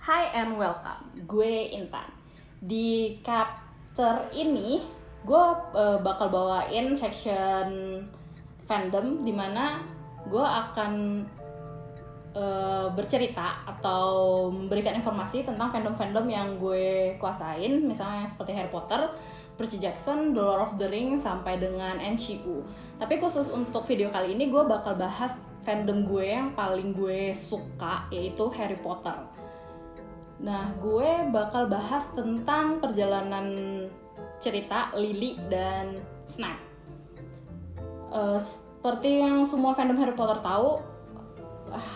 Hi and welcome, gue Intan. Di chapter ini, gue bakal bawain section fandom dimana gue akan bercerita atau memberikan informasi tentang fandom-fandom yang gue kuasain, misalnya seperti Harry Potter, Percy Jackson, The Lord of the Rings, sampai dengan MCU. Tapi khusus untuk video kali ini gue bakal bahas fandom gue yang paling gue suka, yaitu Harry Potter. Nah, gue bakal bahas tentang perjalanan cerita Lily dan Snape. Seperti yang semua fandom Harry Potter tahu,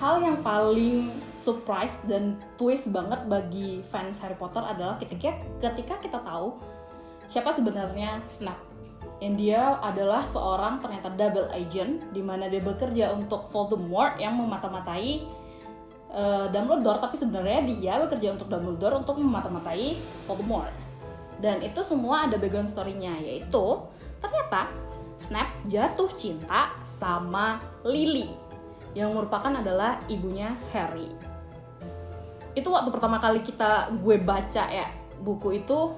hal yang paling surprise dan twist banget bagi fans Harry Potter adalah ketika kita tahu siapa sebenarnya Snape. Yang dia adalah seorang ternyata double agent, di mana dia bekerja untuk Voldemort yang memata-matai Dumbledore, tapi sebenarnya dia bekerja untuk Dumbledore untuk memata-matai Voldemort. Dan itu semua ada background story-nya, yaitu ternyata Snape jatuh cinta sama Lily yang merupakan adalah ibunya Harry. Itu waktu pertama kali gue baca ya buku itu,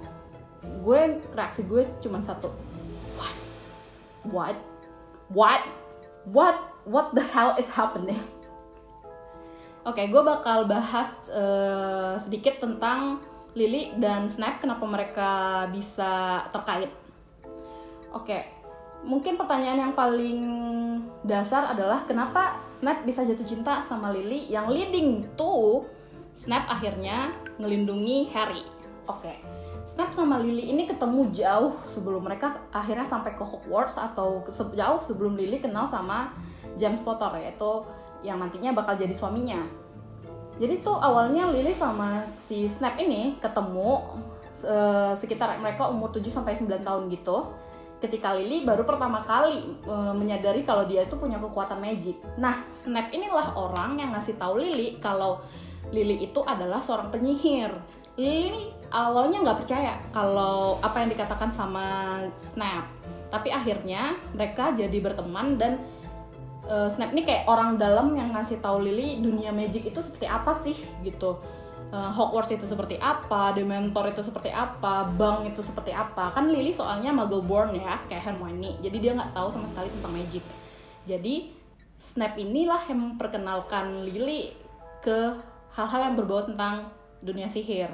reaksi gue cuma satu, what the hell is happening? Oke, gue bakal bahas sedikit tentang Lily dan Snape, kenapa mereka bisa terkait. Oke, mungkin pertanyaan yang paling dasar adalah kenapa Snape bisa jatuh cinta sama Lily, yang leading to Snape akhirnya ngelindungi Harry. Oke, Snape sama Lily ini ketemu jauh sebelum mereka akhirnya sampai ke Hogwarts, atau jauh sebelum Lily kenal sama James Potter, yaitu yang nantinya bakal jadi suaminya. Jadi tuh awalnya Lily sama si Snape ini ketemu sekitar mereka umur 7-9 tahun gitu. Ketika Lily baru pertama kali menyadari kalau dia itu punya kekuatan magic. Nah, Snape inilah orang yang ngasih tahu Lily kalau Lily itu adalah seorang penyihir. Lily awalnya nggak percaya kalau apa yang dikatakan sama Snape. Tapi akhirnya mereka jadi berteman, dan Snape ini kayak orang dalam yang ngasih tahu Lily dunia magic itu seperti apa sih gitu. Hogwarts itu seperti apa, Dementor itu seperti apa, bank itu seperti apa. Kan Lily soalnya Muggle-born ya, kayak Hermione. Jadi dia nggak tahu sama sekali tentang magic. Jadi Snape inilah yang memperkenalkan Lily ke hal-hal yang berbau tentang dunia sihir.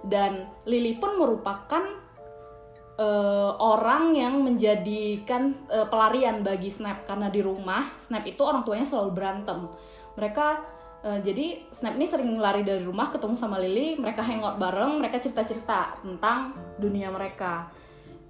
Dan Lily pun merupakan orang yang menjadikan pelarian bagi Snape, karena di rumah Snape itu orang tuanya selalu berantem. Mereka jadi Snape ini sering lari dari rumah ketemu sama Lily, mereka hangout bareng, mereka cerita-cerita tentang dunia mereka.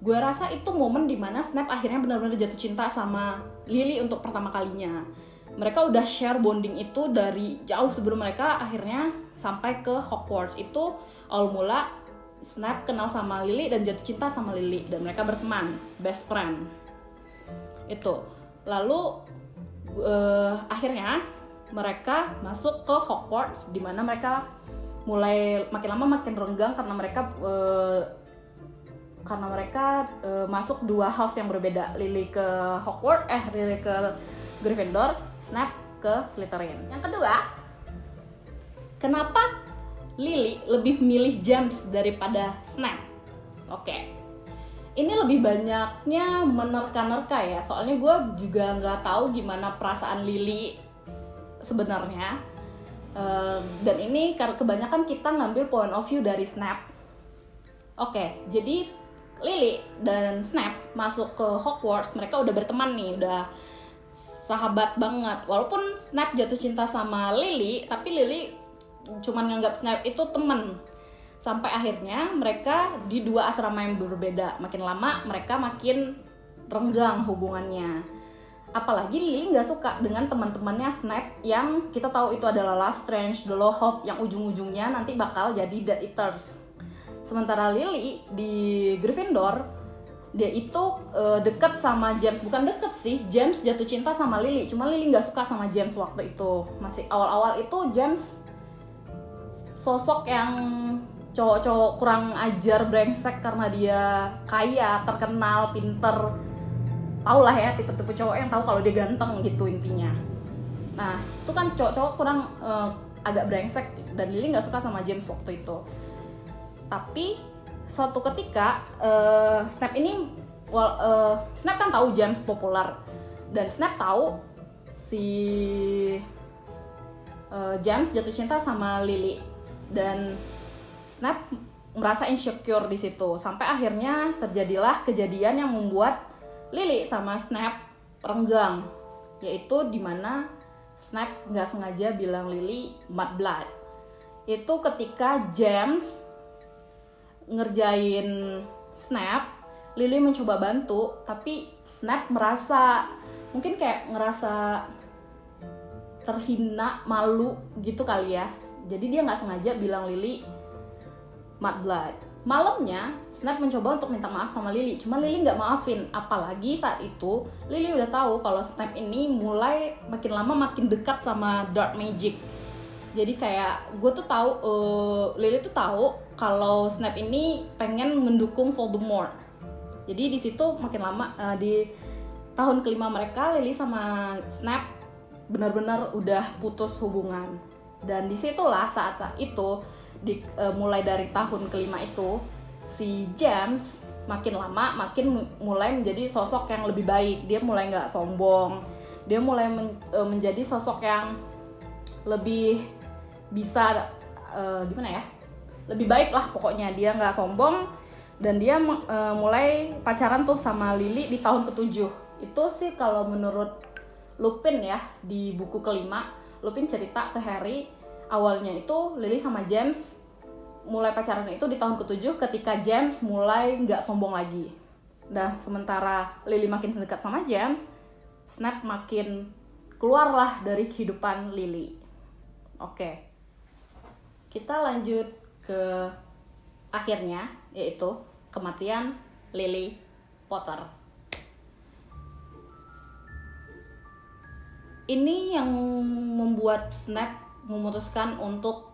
Gue rasa itu momen dimana Snape akhirnya benar-benar jatuh cinta sama Lily untuk pertama kalinya. Mereka udah share bonding itu dari jauh sebelum mereka akhirnya sampai ke Hogwarts. Itu awal mula Snape kenal sama Lily dan jatuh cinta sama Lily, dan mereka berteman, best friend. Itu. Lalu akhirnya mereka masuk ke Hogwarts, di mana mereka mulai makin lama makin renggang karena mereka masuk dua house yang berbeda. Lily ke Lily ke Gryffindor, Snape ke Slytherin. Yang kedua, kenapa Lily lebih milih James daripada Snape? Oke. Ini lebih banyaknya menerka-nerka ya, soalnya gue juga nggak tahu gimana perasaan Lily sebenarnya. Dan ini kebanyakan kita ngambil point of view dari Snape. Oke, jadi Lily dan Snape masuk ke Hogwarts, mereka udah berteman nih, udah sahabat banget. Walaupun Snape jatuh cinta sama Lily, tapi Lily cuman nganggap Snape itu teman. Sampai akhirnya mereka di dua asrama yang berbeda. Makin lama mereka makin renggang hubungannya. Apalagi Lily nggak suka dengan teman-temannya Snape yang kita tahu itu adalah Lestrange, Dolohov, yang ujung-ujungnya nanti bakal jadi Death Eaters. Sementara Lily di Gryffindor, dia itu deket sama James. Bukan deket sih, James jatuh cinta sama Lily. Cuma Lily nggak suka sama James waktu itu. Masih awal-awal itu James sosok yang cowok-cowok kurang ajar, brengsek, karena dia kaya, terkenal, pinter. Tau lah ya, tipe-tipe cowok yang tahu kalau dia ganteng gitu intinya. Nah, itu kan cowok-cowok kurang agak brengsek dan Lily nggak suka sama James waktu itu. Tapi suatu ketika Snap ini Snap kan tahu James populer dan Snap tahu si James jatuh cinta sama Lily dan Snap merasa insecure di situ sampai akhirnya terjadilah kejadian yang membuat Lily sama Snap renggang, yaitu dimana Snap nggak sengaja bilang Lily mudblood. Itu ketika James ngerjain Snap, Lily mencoba bantu tapi Snap merasa mungkin kayak ngerasa terhina, malu gitu kali ya. Jadi dia nggak sengaja bilang Lily mudblood. Malamnya Snap mencoba untuk minta maaf sama Lily, cuma Lily nggak maafin. Apalagi saat itu Lily udah tahu kalau Snap ini mulai makin lama makin dekat sama dark magic. Jadi kayak gue tuh tahu, Lily tuh tahu kalau Snap ini pengen mendukung Voldemort. Jadi di situ makin lama di tahun kelima mereka, Lily sama Snap benar-benar udah putus hubungan. Dan disitulah saat itu mulai dari tahun kelima itu si James makin lama makin mulai menjadi sosok yang lebih baik. Dia mulai nggak sombong, dia mulai menjadi sosok yang lebih bisa gimana ya, lebih baik lah pokoknya. Dia nggak sombong dan dia mulai pacaran tuh sama Lily di tahun ke-7. Itu sih kalau menurut Lupin ya, di buku kelima Lupin cerita ke Harry awalnya itu Lily sama James mulai pacaran itu di tahun ke-7 ketika James mulai nggak sombong lagi. Nah sementara Lily makin dekat sama James, Snap makin keluarlah dari kehidupan Lily. Oke, kita lanjut ke akhirnya, yaitu kematian Lily Potter. Ini yang membuat Snap memutuskan untuk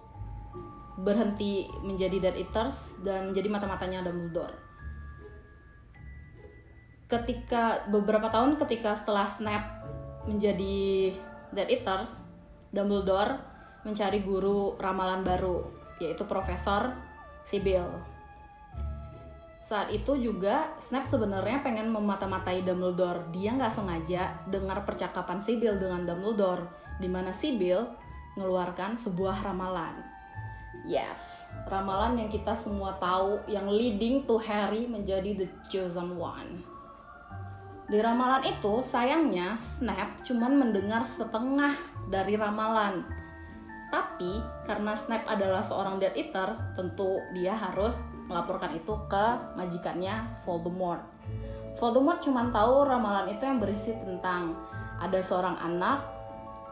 berhenti menjadi Death Eaters dan menjadi mata-matanya Dumbledore. Beberapa tahun setelah Snap menjadi Death Eaters, Dumbledore mencari guru ramalan baru, yaitu Profesor Sibyl. Saat itu juga Snap sebenarnya pengen memata-matai Dumbledore. Dia nggak sengaja dengar percakapan Sibyl dengan Dumbledore, di mana Sibyl mengeluarkan sebuah ramalan. Yes, ramalan yang kita semua tahu yang leading to Harry menjadi the chosen one. Di ramalan itu sayangnya Snap cuman mendengar setengah dari ramalan. Tapi karena Snap adalah seorang Death Eater, tentu dia harus melaporkan itu ke majikannya Voldemort. Voldemort cuma tahu ramalan itu yang berisi tentang ada seorang anak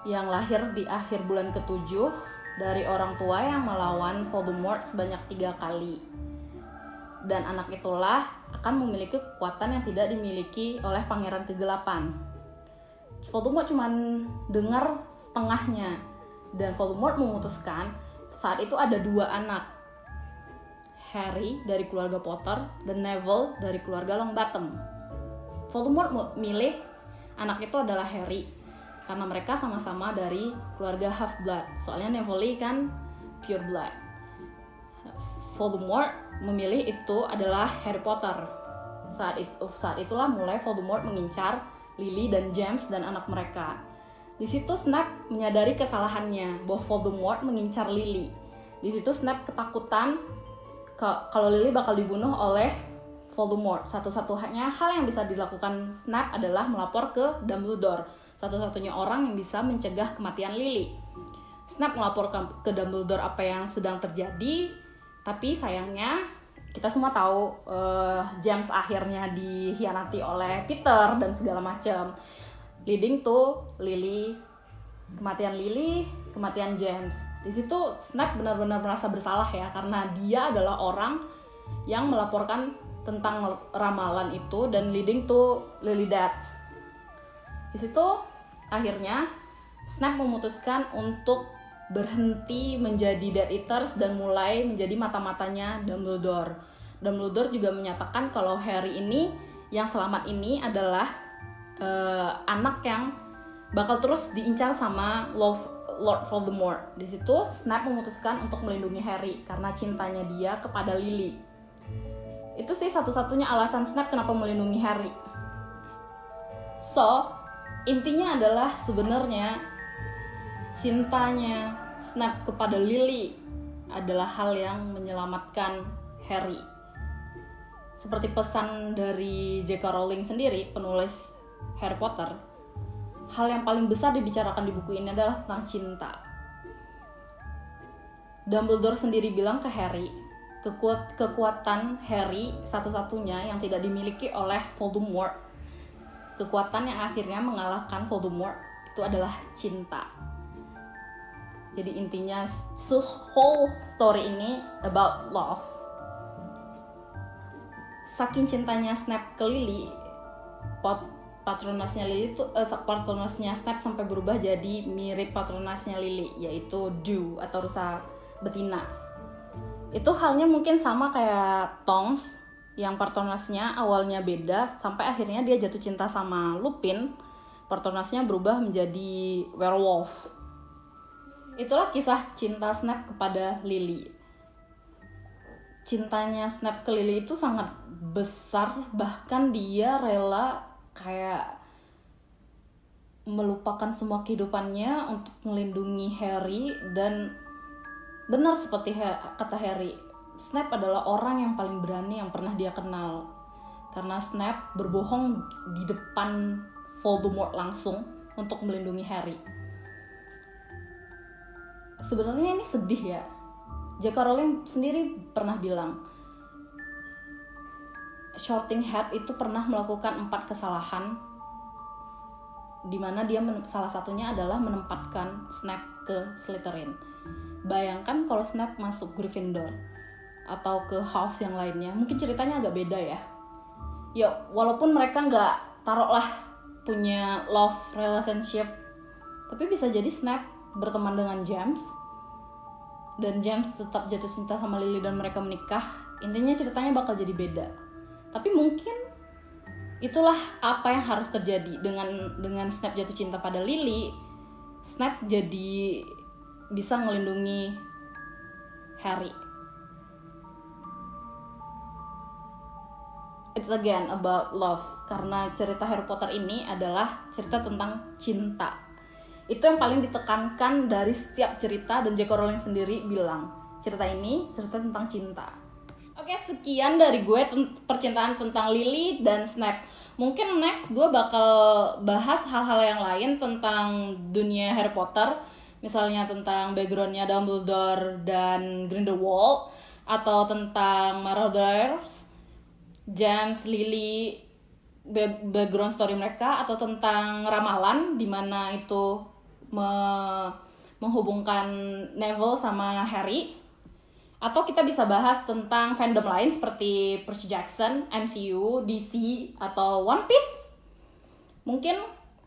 yang lahir di akhir bulan ke-7 dari orang tua yang melawan Voldemort sebanyak 3 kali. Dan anak itulah akan memiliki kekuatan yang tidak dimiliki oleh Pangeran Kegelapan. Voldemort cuma dengar setengahnya. Dan Voldemort memutuskan saat itu ada 2 anak, Harry dari keluarga Potter dan Neville dari keluarga Longbottom. Voldemort memilih anak itu adalah Harry karena mereka sama-sama dari keluarga Half-Blood. Soalnya Neville kan pure blood. Voldemort memilih itu adalah Harry Potter. Saat itulah mulai Voldemort mengincar Lily dan James dan anak mereka. Di situ Snap menyadari kesalahannya bahwa Voldemort mengincar Lily. Di situ Snap ketakutan kalau Lily bakal dibunuh oleh Voldemort. Satu-satunya hal yang bisa dilakukan Snap adalah melapor ke Dumbledore, satu-satunya orang yang bisa mencegah kematian Lily. Snap melaporkan ke Dumbledore apa yang sedang terjadi, tapi sayangnya kita semua tahu James akhirnya dikhianati oleh Peter dan segala macam. Leading to kematian Lily, kematian James. Di situ Snap benar-benar merasa bersalah ya, karena dia adalah orang yang melaporkan tentang ramalan itu dan leading to Lily death. Di situ akhirnya Snap memutuskan untuk berhenti menjadi Death Eaters dan mulai menjadi mata-matanya Dumbledore. Dumbledore juga menyatakan kalau Harry ini yang selamat ini adalah anak yang bakal terus diincar sama Lord Voldemort. Di situ Snape memutuskan untuk melindungi Harry karena cintanya dia kepada Lily. Itu sih satu-satunya alasan Snape kenapa melindungi Harry. So, intinya adalah sebenarnya cintanya Snape kepada Lily adalah hal yang menyelamatkan Harry. Seperti pesan dari J.K. Rowling sendiri, penulis Harry Potter, hal yang paling besar dibicarakan di buku ini adalah tentang cinta. Dumbledore sendiri bilang ke Harry, kekuatan Harry satu-satunya yang tidak dimiliki oleh Voldemort, kekuatan yang akhirnya mengalahkan Voldemort, itu adalah cinta. Jadi intinya whole story ini about love. Saking cintanya Snape ke Lily, patronasnya Snape sampai berubah jadi mirip patronasnya Lily, yaitu Dew atau rusa betina. Itu halnya mungkin sama kayak Tonks yang patronasnya awalnya beda sampai akhirnya dia jatuh cinta sama Lupin, patronasnya berubah menjadi werewolf. Itulah kisah cinta Snape kepada Lily. Cintanya Snape ke Lily itu sangat besar, bahkan dia rela kayak melupakan semua kehidupannya untuk melindungi Harry. Dan benar seperti kata Harry, Snape adalah orang yang paling berani yang pernah dia kenal, karena Snape berbohong di depan Voldemort langsung untuk melindungi Harry. Sebenarnya ini sedih ya. J.K. Rowling sendiri pernah bilang, Sorting Hat itu pernah melakukan 4 kesalahan, dimana dia salah satunya adalah menempatkan Snape ke Slytherin. Bayangkan kalau Snape masuk Gryffindor atau ke house yang lainnya, mungkin ceritanya agak beda ya. Ya walaupun mereka nggak taruhlah punya love relationship, tapi bisa jadi Snape berteman dengan James dan James tetap jatuh cinta sama Lily dan mereka menikah. Intinya ceritanya bakal jadi beda. Tapi mungkin itulah apa yang harus terjadi dengan Snape jatuh cinta pada Lily. Snape jadi bisa melindungi Harry. It's again about love, karena cerita Harry Potter ini adalah cerita tentang cinta. Itu yang paling ditekankan dari setiap cerita, dan J.K. Rowling sendiri bilang cerita ini cerita tentang cinta. Oke, sekian dari gue percintaan tentang Lily dan Snape. Mungkin next gue bakal bahas hal-hal yang lain tentang dunia Harry Potter, misalnya tentang backgroundnya Dumbledore dan Grindelwald, atau tentang Marauders, James, Lily, background story mereka, atau tentang ramalan di mana itu menghubungkan Neville sama Harry. Atau kita bisa bahas tentang fandom lain seperti Percy Jackson, MCU, DC, atau One Piece. Mungkin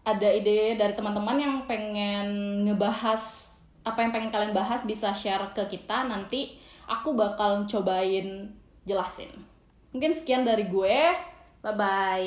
ada ide dari teman-teman yang pengen ngebahas apa yang pengen kalian bahas, bisa share ke kita, nanti aku bakal cobain jelasin. Mungkin sekian dari gue, bye-bye.